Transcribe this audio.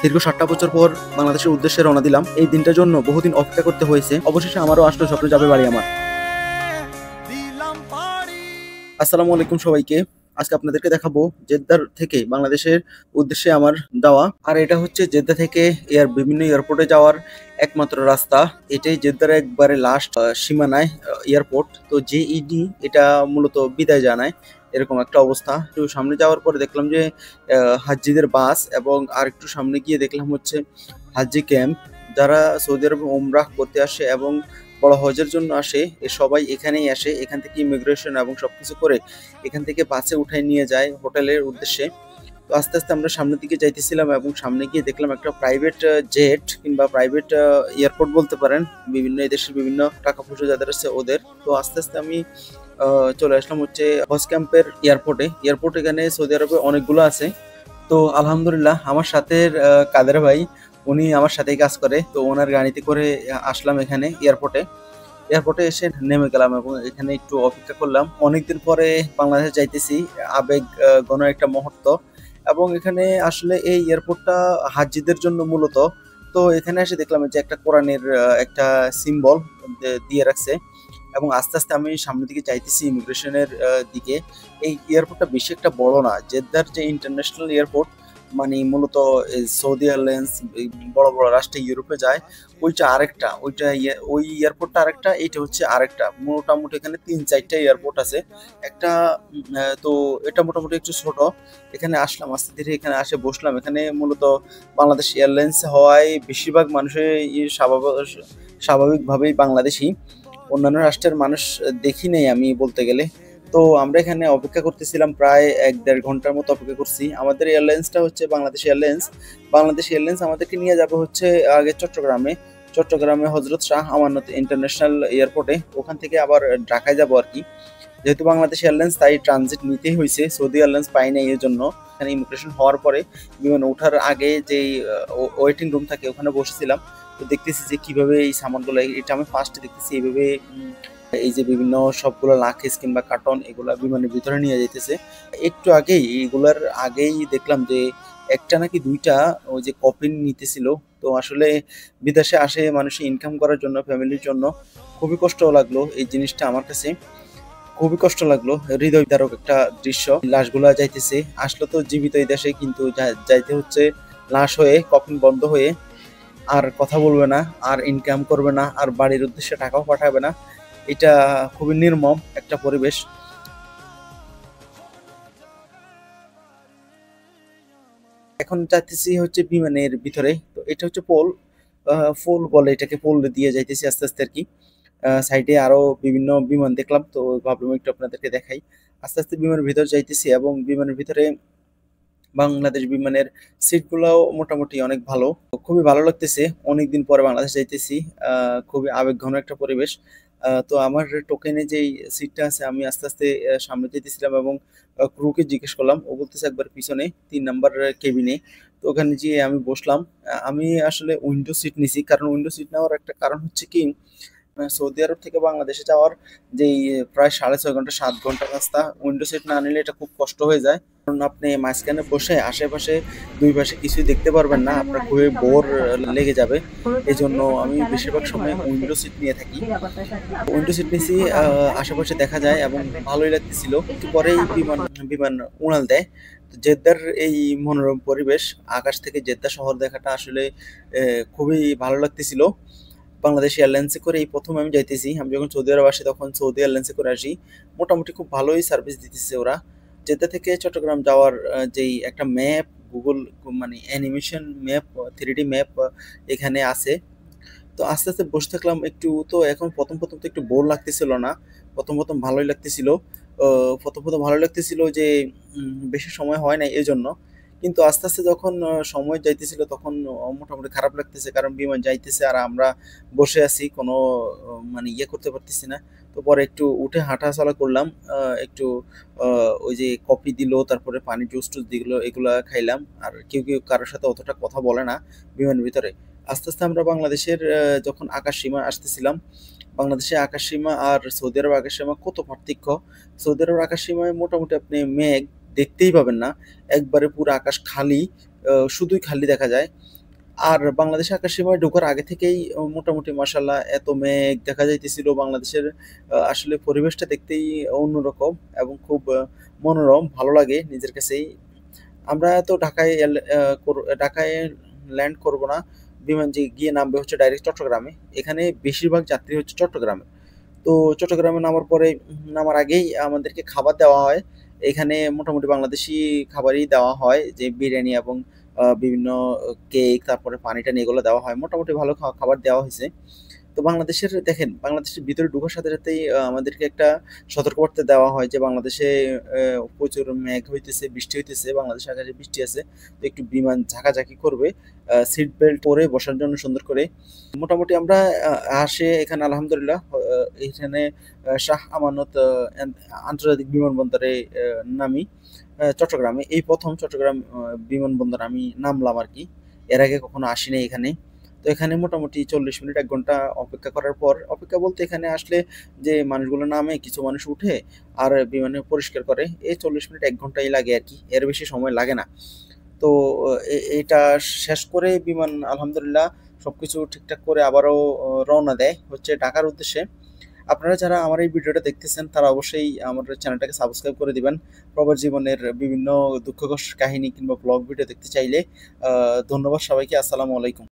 দীর্ঘ 7টা বছর পর বাংলাদেশের উদ্দেশ্যে রওনা দিলাম। এই দিনটার জন্য বহুদিন অপেক্ষা করতে হয়েছে। অবশেষে আমারও আসলো স্বপ্ন যাবে বাড়ি আমার। আসসালামু আলাইকুম সবাইকে। আজকে আপনাদেরকে দেখাবো জেদ্দার থেকে বাংলাদেশের উদ্দেশ্যে আমার যাওয়া। আর এটা হচ্ছে জেদ্দা থেকে বিভিন্ন এয়ারপোর্টে যাওয়ার একমাত্র রাস্তা। এটাই জেদ্দার একবারে লাস্ট সীমানায় এয়ারপোর্ট। তো জেইডি এটা মূলত বিদায় জানায়, এরকম একটা অবস্থা। তো সামনে যাওয়ার পরে দেখলাম যে হাজ্জিদের বাস, এবং আর একটু সামনে গিয়ে দেখলাম হচ্ছে হাজ্জি ক্যাম্প। যারা সৌদি আরবে উমরাহ করতে আসে এবং বড় হজের জন্য আসে, এ সবাই এখানেই আসে। এখান থেকে ইমিগ্রেশন এবং সবকিছু করে এখান থেকে বাসে উঠায় নিয়ে যায় হোটেলের উদ্দেশ্যে। তো আস্তে আস্তে আমরা সামনের দিকে যাইতেছিলাম, এবং সামনে গিয়ে দেখলাম একটা প্রাইভেট জেট কিংবা প্রাইভেট এয়ারপোর্ট বলতে পারেন, বিভিন্ন দেশের বিভিন্ন টাকা পয়সা যাদের আছে ওদের। তো আস্তে আস্তে আমি চলে আসলাম হচ্ছে হজ ক্যাম্পের এয়ারপোর্ট এখানে সৌদি আরবে অনেকগুলো আছে। তো আলহামদুলিল্লাহ আমার সাথে কাদের ভাই, উনি আমার সাথেই কাজ করে। তো ওনার গাড়িতে করে আসলাম এখানে এয়ারপোর্টে এসে নেমে গেলাম, এবং এখানে একটু অপেক্ষা করলাম। অনেকদিন পরে বাংলাদেশ যাইতেছি, আবেগ ঘন একটা মুহূর্ত। এবং এখানে আসলে এই এয়ারপোর্টটা হাজ্জিদের জন্য মূলত। তো এখানে এসে দেখলাম যে একটা কোরআনের একটা সিম্বল দিয়ে রাখছে, এবং আস্তে আস্তে আমি সামনের দিকে যাইতেছি ইমিগ্রেশনের দিকে। এই এয়ারপোর্টটা বেশি একটা বড় না। জেদ্দার যে ইন্টারন্যাশনাল এয়ারপোর্ট, মানে মূলত সৌদি এয়ারলাইন্স বড় বড় রাষ্ট্রে ইউরোপে যায়, ওইটা আরেকটা, ওই এয়ারপোর্টটা আরেকটা, এইটা হচ্ছে আরেকটা। মোটামুটি এখানে 3-4টা এয়ারপোর্ট আছে। একটা তো এটা মোটামুটি একটু ছোট। এখানে আসলাম আস্তে ধীরে, এখানে আসে বসলাম। এখানে মূলত বাংলাদেশ এয়ারলাইন্স হওয়ায় বেশিরভাগ মানুষের স্বাভাবিকভাবেই বাংলাদেশি। অন্যান্য রাষ্ট্রের মানুষ দেখি নেই আমি বলতে গেলে। তো আমরা এখানে অপেক্ষা করতেছিলাম প্রায় 1-1.5 ঘন্টার মতো অপেক্ষা করছি। আমাদের এয়ারলাইন্সটা হচ্ছে বাংলাদেশ এয়ারলাইন্স আমাদেরকে নিয়ে যাবে হচ্ছে আগে চট্টগ্রামে হজরত শাহ আমানত ইন্টারন্যাশনাল এয়ারপোর্টে। ওখান থেকে আবার ঢাকায় যাবো আর কি। যেহেতু বাংলাদেশ এয়ারলাইন্স, তাই ট্রানজিট নিতেই হয়েছে। সৌদি এয়ারলাইন্স পাই নাই, এর জন্য এখানে ইমিগ্রেশন হওয়ার পরে বিমান ওঠার আগে যে ওয়েটিং রুম থাকে ওখানে বসেছিলাম। তো দেখতেছি যে কিভাবে এই সামানগুলো, এটা আমি ফার্স্টে দেখতেছি এইভাবে এই যে বিভিন্ন সবগুলো লাকেজ কিংবা কার্টন এগুলা বিমানের ভিতরে নিয়ে যাইতেছে। একটু আগেই দেখলাম যে একটা নাকি 2টা ওই যে কফিন নিতেছিল। তো আসলে বিদেশে আসে মানুষের ইনকাম করার জন্য, ফ্যামিলির জন্য। খুবই কষ্ট লাগলো এই জিনিসটা আমার কাছে, খুবই কষ্ট লাগলো। হৃদয় বিদারক একটা দৃশ্য। লাশগুলা যাইতেছে, আসলো তো জীবিত এই দেশে, কিন্তু যাইতে হচ্ছে লাশ হয়ে, কফিন বন্ধ হয়ে। আর কথা বলবে না, আর ইনকাম করবে না, আর বাড়ির উদ্দেশ্যে টাকাও পাঠাবে না। এটা খুবই নির্মম একটা পরিবেশ। এখন যাইতেছি হচ্ছে বিমানের ভিতরে। তো এটা হচ্ছে পোল বলে এটাকে, পোল দিয়ে যাইতেছি আস্তে আস্তে আর কি। সাইডে আরো বিভিন্ন বিমান দেখলাম, তো ভাবলাম একটু আপনাদেরকে দেখাই। আস্তে আস্তে বিমানের ভিতর যাইতেছি, এবং বিমানের ভিতরে বাংলাদেশ বিমানের সিটগুলোও মোটামুটি অনেক ভালো। খুবই ভালো লাগতেছে, অনেকদিন পরে বাংলাদেশ যাইতেছি। খুবই আবেগঘন একটা পরিবেশ। তো আমার টোকেনে যেই সিটটা আছে, আমি আস্তে আস্তে সামনে যেতেছিলাম, এবং ক্রুকে জিজ্ঞেস করলাম। ও বলতেছে একবার পিছনে 3 নাম্বার কেবিনে। তো ওখানে যেয়ে আমি বসলাম। আমি আসলে উইন্ডো সিট নিছি, কারণ উইন্ডো সিট নেওয়ার একটা কারণ হচ্ছে কি, সৌদি আরব থেকে বাংলাদেশে যাওয়ার যেই প্রায় 6.5 ঘন্টা 7 ঘন্টা রাস্তা, উইন্ডো সিট না নিলে এটা খুব কষ্ট হয়ে যায়। কারণ আপনি মাঝখানে বসে আশেপাশে 2 পাশে কিছুই দেখতে পারবেন না, আপনার খুবই বোর লেগে যাবে। এই জন্য আমি বেশিরভাগ সময় উইন্ডো সিট নিয়ে থাকি। উইন্ডো সিট নিয়েছি, আশেপাশে দেখা যায় এবং ভালোই লাগতেছিল। একটু পরেই বিমান বিমান উড়াল দেয়। তো জেদ্দার এই মনোরম পরিবেশ, আকাশ থেকে জেদ্দা শহর দেখাটা আসলে খুবই ভালো লাগতেছিল। বাংলাদেশ এয়ারলাইন্সে করে এই প্রথম আমি যাইতেছি। আমি যখন সৌদি আরব আসি তখন সৌদি এয়ারলাইন্সে করে আসি। মোটামুটি খুব ভালোই সার্ভিস দিতেছে ওরা। জেদ্দা থেকে চট্টগ্রাম যাওয়ার যেই একটা ম্যাপ, গুগল মানে অ্যানিমেশন ম্যাপ, 3D ম্যাপ এখানে আছে। তো আস্তে আস্তে বসে থাকলাম একটু। তো এখন প্রথম তো একটু বোর লাগতেছিল না, প্রথম ভালোই লাগতেছিল। প্রথম ভালো লাগতেছিল যে বেশি সময় হয় না এজন্য। কিন্তু আস্তে আস্তে যখন সময় যাইতেছিল, তখন মোটামুটি খারাপ লাগতেছে, কারণ বিমান যাইতেছে আর আমরা বসে আছি, কোনো মানে ইয়ে করতে পারতেছি না। তো পরে একটু উঠে হাঁটাচলা করলাম। একটু ওই যে কফি দিল, তারপরে পানি জুস টুস দিল, এগুলা খাইলাম। আর কেউ কেউ কারোর সাথে অতটা কথা বলে না বিমানের ভিতরে। আস্তে আস্তে আমরা বাংলাদেশের যখন আকাশ সীমা আসতেছিলাম, বাংলাদেশের আকাশ সীমা আর সৌদি আরব আকাশ সীমা কত পার্থক্য। সৌদি আরব আকাশ সীমায় মোটামুটি আপনি মেঘ দেখতেই পাবেন না, একবারে পুরো আকাশ খালি। শুধুই খালি দেখা যায়। আর বাংলাদেশ আকাশসীমায় ঢোকার আগে থেকেই মোটামুটি মাশাআল্লাহ এত মেঘ দেখা যাইতেছিল। বাংলাদেশের আসলে পরিবেশটা দেখতেই অন্যরকম এবং খুব মনোরম, ভালো লাগে নিজের কাছেই। আমরা তো ঢাকায় এল আ কর ঢাকায় ল্যান্ড করব না। বিমান যে গিয়ে নামবে হচ্ছে ডাইরেক্ট চট্টগ্রামে। এখানে বেশিরভাগ যাত্রী হচ্ছে চট্টগ্রামে। তো চট্টগ্রামে নামার পরে নামার আগেই আমাদেরকে খাবার দেওয়া হয়। এখানে মোটামুটি বাংলাদেশী খাবারই দেওয়া হয় যে বিরিয়ানি এবং বিভিন্ন কেক, তারপরে পানি-টানি এগুলো দেওয়া হয়। মোটামুটি ভালো খাবার দেওয়া হইছে। তো বাংলাদেশের দেখেন, বাংলাদেশের ভিতরে ঢোকার সাথে সাথেই আমাদেরকে একটা সতর্কবার্তা দেওয়া হয় যে বাংলাদেশে প্রচুর মেঘ হইতেছে, বৃষ্টি হইতেছে, বাংলাদেশের আকাশে বৃষ্টি আছে। তো একটু বিমান ঝাঁকাঝাঁকি করবে। সিট বেল্ট পরে বসার জন্য সুন্দর করে। মোটামুটি আমরা আ আসে এখানে আলহামদুলিল্লাহ এখানে শাহ আমানত আন্তর্জাতিক বিমানবন্দরে নামি। চট্টগ্রামে। এই ১ম চট্টগ্রাম বিমানবন্দরে আমি নামলাম আরকি। এর আগে কখনো আসি নাই এখানে। তো এখানে মোটামুটি ৪০ মিনিট ১ ঘন্টা অপেক্ষা করার পর, অপেক্ষা বলতে এখানে আসলে যে মানুষগুলো নামে, কিছু মানুষ উঠে আর বিমানে পরিষ্কার করে। এই ৪০ মিনিট ১ ঘন্টাই লাগে আরকি। এর বেশি সময় লাগে না। তো এইটা শেষ করে বিমান আলহামদুলিল্লাহ সবকিছু ঠিকঠাক করে আবারও রওনা দেয় হচ্ছে ঢাকার উদ্দেশ্যে। আপনারা যারা আমার এই ভিডিওটা দেখতেছেন তারা অবশ্যই আমার চ্যানেলটাকে সাবস্ক্রাইব করে দিবেন। প্রবাস জীবনের বিভিন্ন দুঃখকর কাহিনী কিংবা ব্লগ ভিডিও দেখতে চাইলে ধন্যবাদ সবাইকে। আসসালামু আলাইকুম।